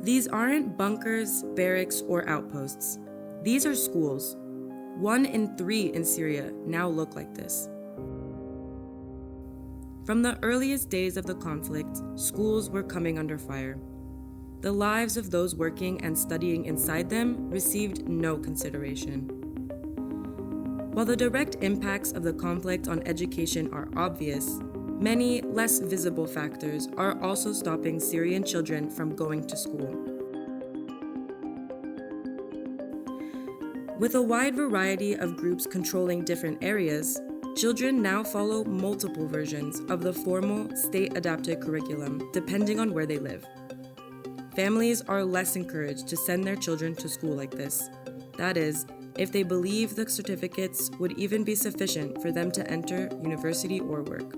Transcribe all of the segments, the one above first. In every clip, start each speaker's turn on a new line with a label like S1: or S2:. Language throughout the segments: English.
S1: These aren't bunkers, barracks, or outposts. These are schools. 1 in 3 in Syria now look like this. From the earliest days of the conflict, schools were coming under fire. The lives of those working and studying inside them received no consideration. While the direct impacts of the conflict on education are obvious, many less visible factors are also stopping Syrian children from going to school. With a wide variety of groups controlling different areas, children now follow multiple versions of the formal state-adapted curriculum depending on where they live. Families are less encouraged to send their children to school like this. That is, if they believe the certificates would even be sufficient for them to enter university or work.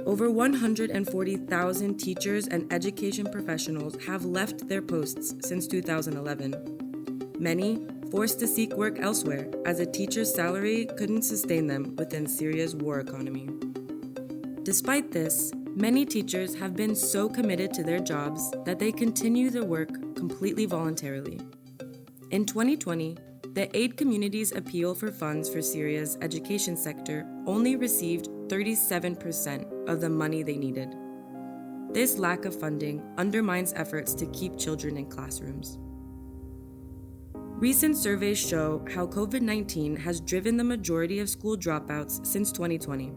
S1: Over 140,000 teachers and education professionals have left their posts since 2011. Many forced to seek work elsewhere as a teacher's salary couldn't sustain them within Syria's war economy. Despite this, many teachers have been so committed to their jobs that they continue their work completely voluntarily. In 2020, the aid community's appeal for funds for Syria's education sector only received 37% of the money they needed. This lack of funding undermines efforts to keep children in classrooms. Recent surveys show how COVID-19 has driven the majority of school dropouts since 2020.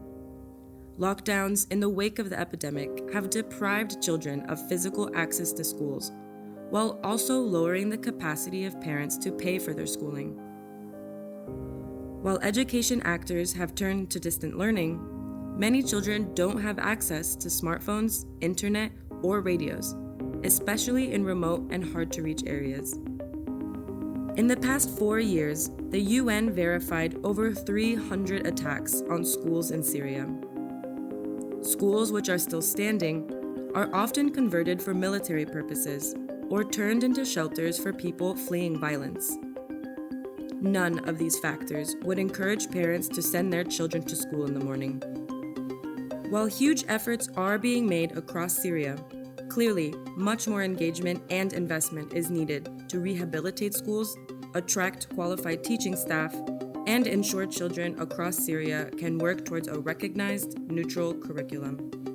S1: Lockdowns in the wake of the epidemic have deprived children of physical access to schools, while also lowering the capacity of parents to pay for their schooling. While education actors have turned to distant learning, many children don't have access to smartphones, internet, or radios, especially in remote and hard-to-reach areas. In the past 4 years, the UN verified over 300 attacks on schools in Syria. Schools which are still standing are often converted for military purposes or turned into shelters for people fleeing violence. None of these factors would encourage parents to send their children to school in the morning. While huge efforts are being made across Syria, clearly much more engagement and investment is needed to rehabilitate schools, attract qualified teaching staff, and ensure children across Syria can work towards a recognized neutral curriculum.